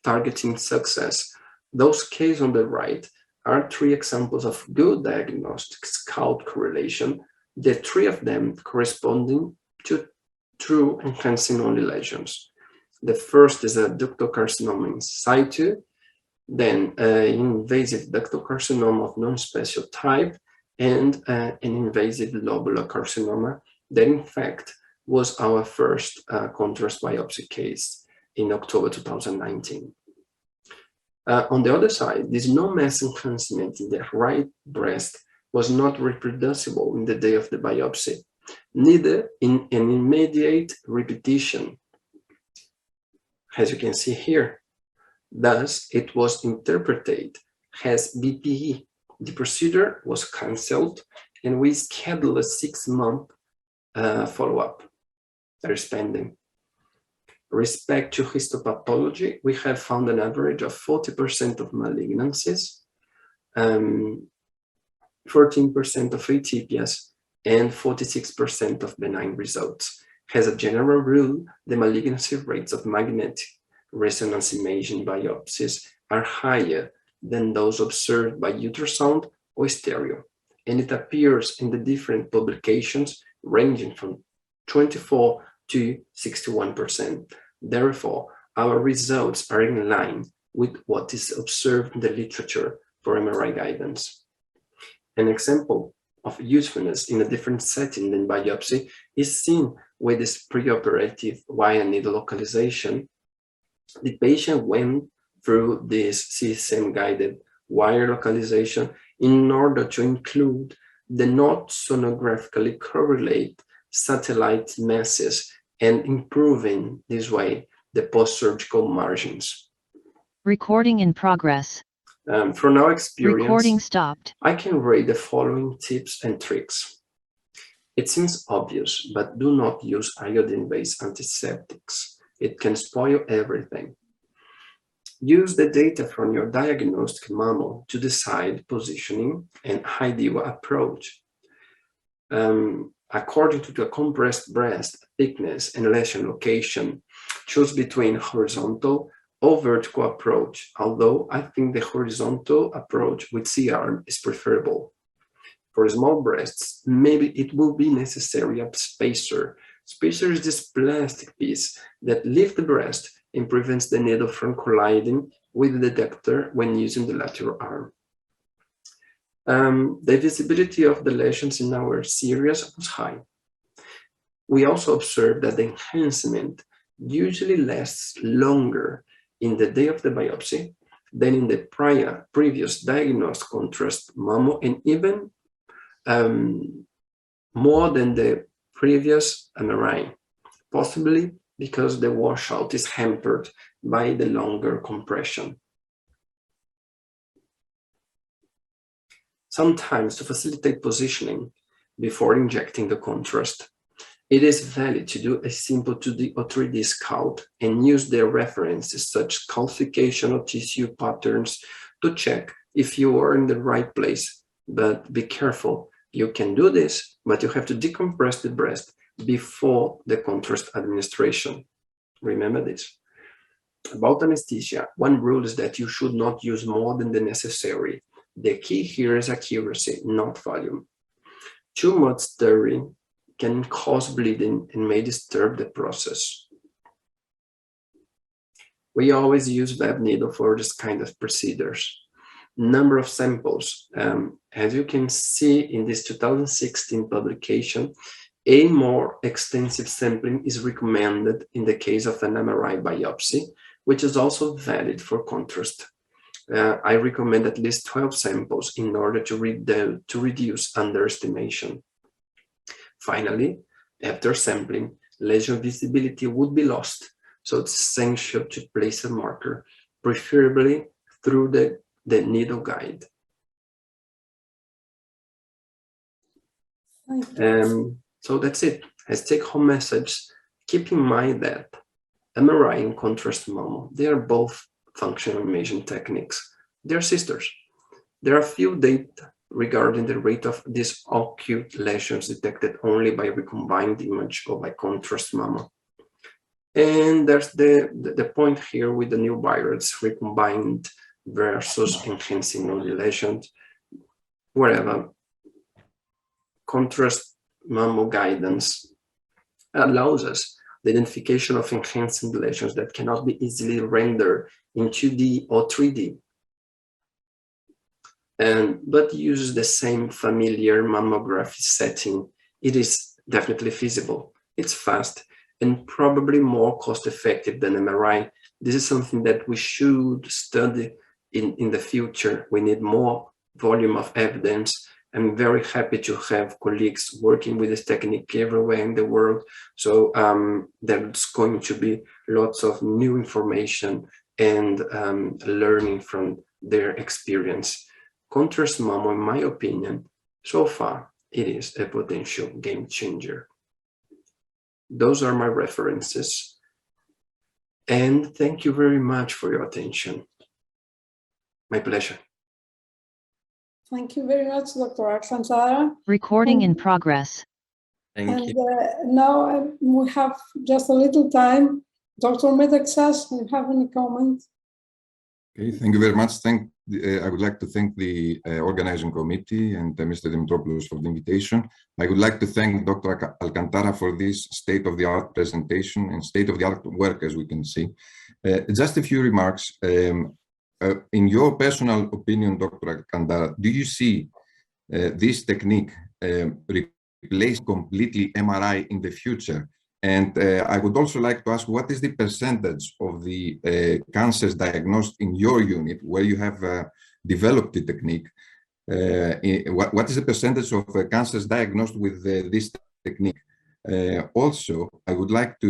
E: targeting success. Those cases on the right are 3 examples of good diagnostic scalp correlation, the 3 of them corresponding to true enhancing only lesions. The first is a ductal carcinoma in situ, then an invasive ductal carcinoma of non-special type, and an invasive lobular carcinoma that in fact was our first contrast biopsy case in October 2019. On the other side, this no mass enhancement in the right breast was not reproducible in the day of the biopsy, neither in an immediate repetition, as you can see here. Thus, it was interpreted as BPE. The procedure was cancelled, and we scheduled a 6-month follow-up. That is pending. Respect to histopathology, we have found an average of 40% of malignancies, 14% of atypias, and 46% of benign results. As a general rule, the malignancy rates of magnetic resonance imaging biopsies are higher than those observed by ultrasound or stereo, and it appears in the different publications ranging from 24 to 61%. Therefore, our results are in line with what is observed in the literature for MRI guidance. An example of usefulness in a different setting than biopsy is seen with this preoperative wire needle localization. The patient went through this CSM-guided wire localization in order to include the not sonographically correlate satellite masses and improving this way the post-surgical margins.
F: Recording in progress.
E: From our experience,
F: Recording stopped.
E: I can rate the following tips and tricks. It seems obvious, but do not use iodine-based antiseptics. It can spoil everything. Use the data from your diagnostic mammo to decide positioning and ideal approach. According to the compressed breast thickness and lesion location, choose between horizontal or vertical approach, although I think the horizontal approach with C-arm is preferable. For small breasts, maybe it will be necessary a spacer. Spacer is this plastic piece that lifts the breast and prevents the needle from colliding with the detector when using the lateral arm. The visibility of the lesions in our series was high. We also observed that the enhancement usually lasts longer in the day of the biopsy than in the previous diagnosed contrast mammo, and even more than the previous MRI, possibly because the washout is hampered by the longer compression. Sometimes, to facilitate positioning before injecting the contrast, it is valid to do a simple 2D or 3D scout and use their references such as calcification or tissue patterns to check if you are in the right place. But be careful, you can do this, but you have to decompress the breast before the contrast administration. Remember this. About anesthesia, one rule is that you should not use more than the necessary. The key here is accuracy, not volume. Too much stirring can cause bleeding and may disturb the process. We always use web needle for this kind of procedures. Number of samples. As you can see in this 2016 publication, a more extensive sampling is recommended in the case of an MRI biopsy, which is also valid for contrast. I recommend at least 12 samples in order to reduce underestimation. Finally, after sampling, lesion visibility would be lost, so it's essential to place a marker, preferably through the needle guide. So that's it. As take-home message, keep in mind that MRI and contrast mammo, they are both functional imaging techniques. They're sisters. There are few data regarding the rate of these acute lesions detected only by recombined image or by contrast mammo. And there's the point here with the new virus, recombined versus enhancing nodal lesions, wherever contrast mammo guidance allows us the identification of enhancing lesions that cannot be easily rendered in 2D or 3D, but uses the same familiar mammography setting. It is definitely feasible. It's fast and probably more cost-effective than MRI. This is something that we should study in the future. We need more volume of evidence. I'm very happy to have colleagues working with this technique everywhere in the world. So there's going to be lots of new information and learning from their experience. Contrast mammo, in my opinion, so far, it is a potential game changer. Those are my references. And thank you very much for your attention. My pleasure.
A: Thank you very much, Dr. Alcantara.
F: Recording in progress.
C: Thank you.
A: Now we have just a little time. Dr. Metaxas, do you have any comment?
G: Okay, thank you very much. I would like to thank the organizing committee and Mr. Dimitropoulos for the invitation. I would like to thank Dr. Alcantara for this state-of-the-art presentation and state-of-the-art work, as we can see. Just a few remarks. In your personal opinion, Dr. Alcantara, do you see this technique replace completely MRI in the future? And I would also like to ask, what is the percentage of the cancers diagnosed in your unit where you have developed the technique? What is the percentage of cancers diagnosed with this technique? Also, I would like to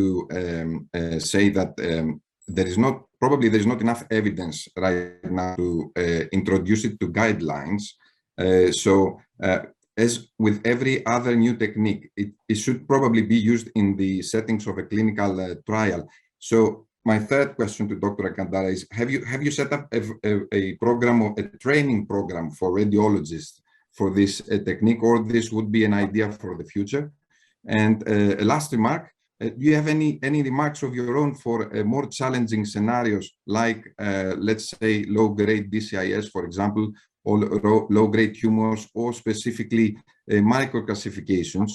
G: say that there is not enough evidence right now to introduce it to guidelines. As with every other new technique, it should probably be used in the settings of a clinical trial. So my third question to Dr. Alcantara is, have you set up a program or a training program for radiologists for this technique, or this would be an idea for the future? And a last remark, do you have any remarks of your own for more challenging scenarios like, let's say, low-grade DCIS, for example, or low-grade tumors, or specifically microcalcifications,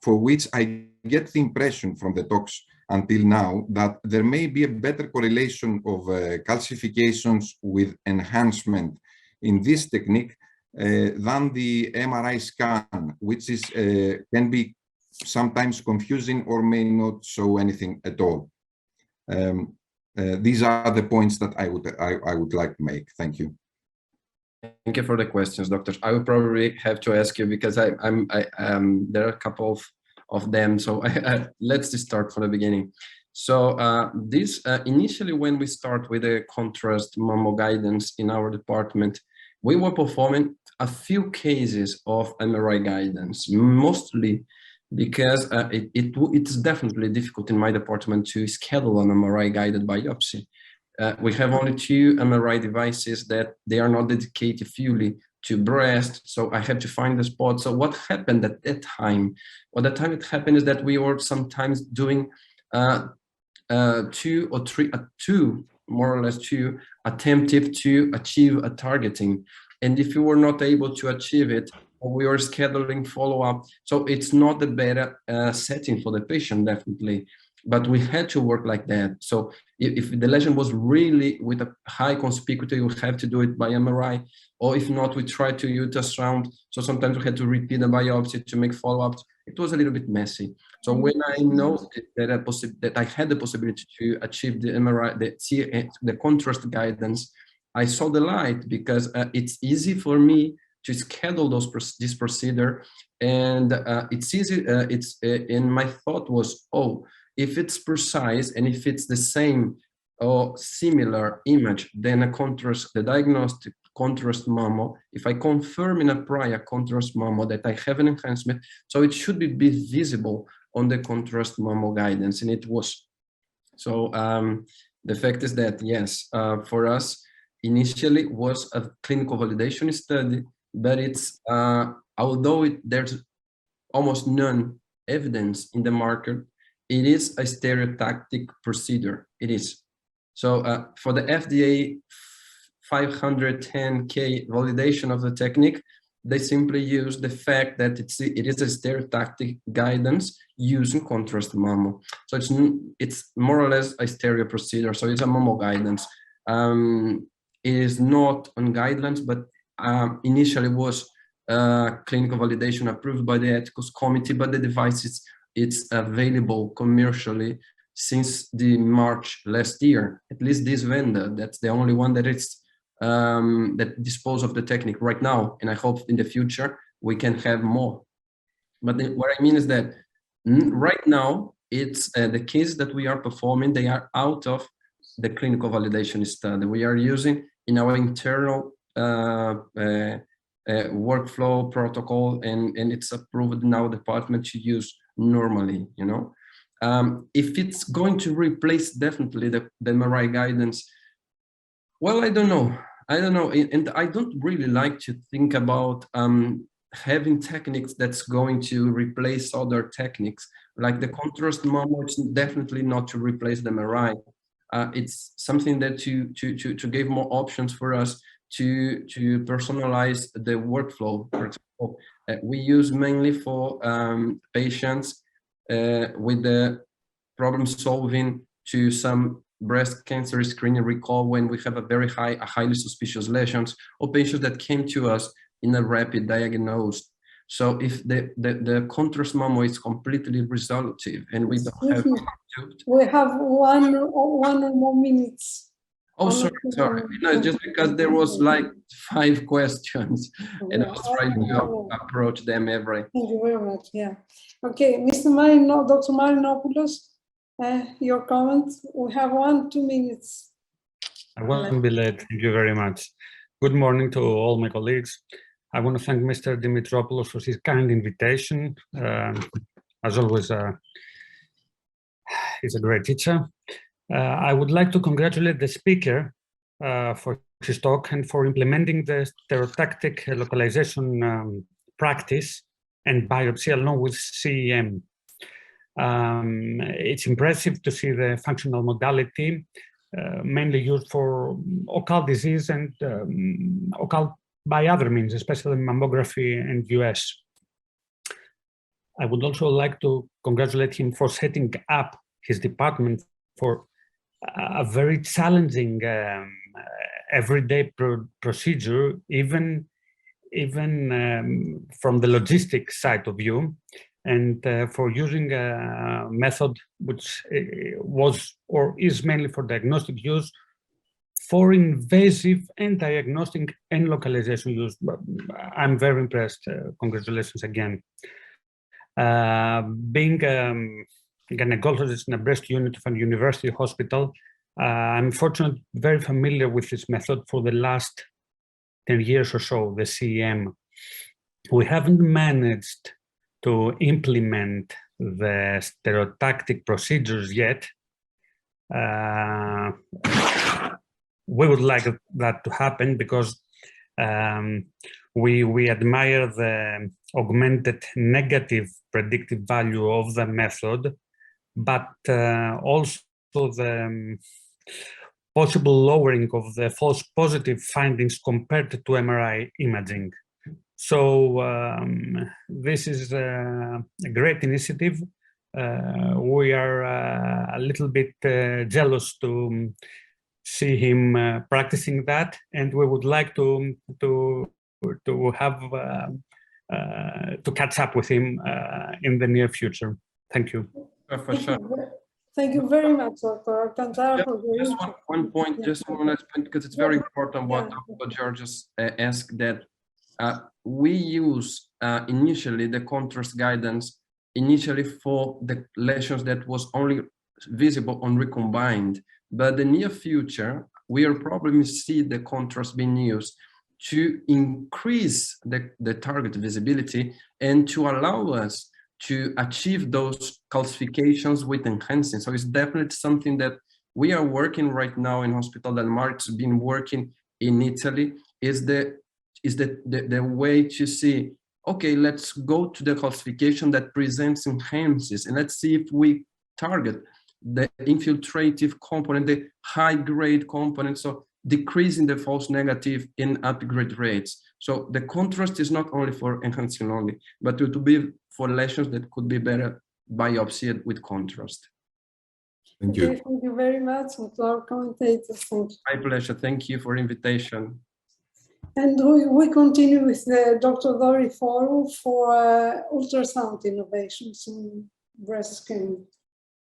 G: for which I get the impression from the talks until now that there may be a better correlation of calcifications with enhancement in this technique than the MRI scan, which is can be sometimes confusing or may not show anything at all. These are the points that I would like to make. Thank you.
E: Thank you for the questions, doctors. I will probably have to ask you because there are a couple of them. So let's just start from the beginning. So initially, when we start with the contrast mammo guidance in our department, we were performing a few cases of MRI guidance, mostly because it's definitely difficult in my department to schedule an MRI guided biopsy. We have only 2 MRI devices that they are not dedicated fully to breast, so I had to find the spot. So what happened at that time? Well, the time it happened is that we were sometimes doing 2 or 3, more or less 2 attempted to achieve a targeting. And if you were not able to achieve it, we were scheduling follow-up. So it's not the better setting for the patient, definitely. But we had to work like that. So if the lesion was really with a high conspicuity, we have to do it by MRI, or if not, we try to ultrasound. So sometimes we had to repeat the biopsy to make follow-ups. It was a little bit messy. So when I know that I had the possibility to achieve the MRI, the contrast guidance, I saw the light because it's easy for me to schedule this procedure, and it's easy. And my thought was, oh, if it's precise and if it's the same or similar image than the diagnostic contrast mammo, if I confirm in a prior contrast mammo that I have an enhancement, so it should be visible on the contrast mammo guidance, and it was. So the fact is that, yes, for us, initially was a clinical validation study, but it's, although there's almost none evidence in the market, it is a stereotactic procedure. It is. So for the FDA 510K validation of the technique, they simply use the fact that it is a stereotactic guidance using contrast mammo. So it's more or less a stereo procedure. So it's a mammo guidance. It is not on guidelines, but initially was clinical validation approved by the ethics committee, but the device it's available commercially since the March last year. At least this vendor, that's the only one that is that dispose of the technique right now, and I hope in the future we can have more. But what I mean is that right now it's the cases that we are performing, they are out of the clinical validation study. We are using in our internal workflow protocol, and it's approved in our department to use normally, you know. If it's going to replace definitely the MRI guidance, well, I don't know, and I don't really like to think about having techniques that's going to replace other techniques, like the contrast mammo. It's definitely not to replace the MRI. It's something that to give more options for us to personalize the workflow. For example, we use mainly for patients with the problem solving to some breast cancer screening recall when we have a highly suspicious lesions, or patients that came to us in a rapid diagnosis. So if the contrast mammo is completely resolutive and we don't have
A: we have one or more minutes.
E: Oh, sorry. No, just because there was like 5 questions, and I was trying to approach them every.
A: Thank you very much. Yeah. Okay, Mr. Marino, Dr. Marinopoulos, your comment. We have 2 minutes.
H: I won't be late. Thank you very much. Good morning to all my colleagues. I want to thank Mr. Dimitropoulos for his kind invitation. As always, he's a great teacher. I would like to congratulate the speaker for his talk and for implementing the stereotactic localization practice and biopsy along with CEM. It's impressive to see the functional modality mainly used for occult disease and occult by other means, especially mammography in the US. I would also like to congratulate him for setting up his department for a very challenging everyday procedure, even from the logistic side of view. and for using a method which was or is mainly for diagnostic use, for invasive and diagnostic and localization use. I'm very impressed. Congratulations again. Being a gynecologist in a breast unit of a university hospital, I'm fortunately very familiar with this method for the last 10 years or so, the CEM. We haven't managed to implement the stereotactic procedures yet. We would like that to happen because we admire the augmented negative predictive value of the method, but also the possible lowering of the false positive findings compared to MRI imaging. So this is a great initiative. We are a little bit jealous to see him practicing that, and we would like to have to catch up with him in the near future. Thank you.
E: For sure.
A: Thank you very much, Dr. Alcantara.
E: Just one point, just one last point, because it's very important what Dr. Georges asked, that we use initially the contrast guidance initially for the lesions that was only visible on recombined, but the near future, we will probably see the contrast being used to increase the target visibility and to allow us to achieve those calcifications with enhancing. So it's definitely something that we are working right now in Hospital del Mar. It's been working in Italy. Is the way to see, okay, let's go to the calcification that presents enhances, and let's see if we target the infiltrative component, the high grade component, so decreasing the false negative in upgrade rates. So the contrast is not only for enhancing only, but to be for lesions that could be better biopsied with contrast.
G: Thank you.
A: Okay, thank you very much, and to our commentators. Thank you.
E: My pleasure. Thank you for the invitation.
A: And we continue with Dr. Dori Foro for ultrasound innovations in breast screening.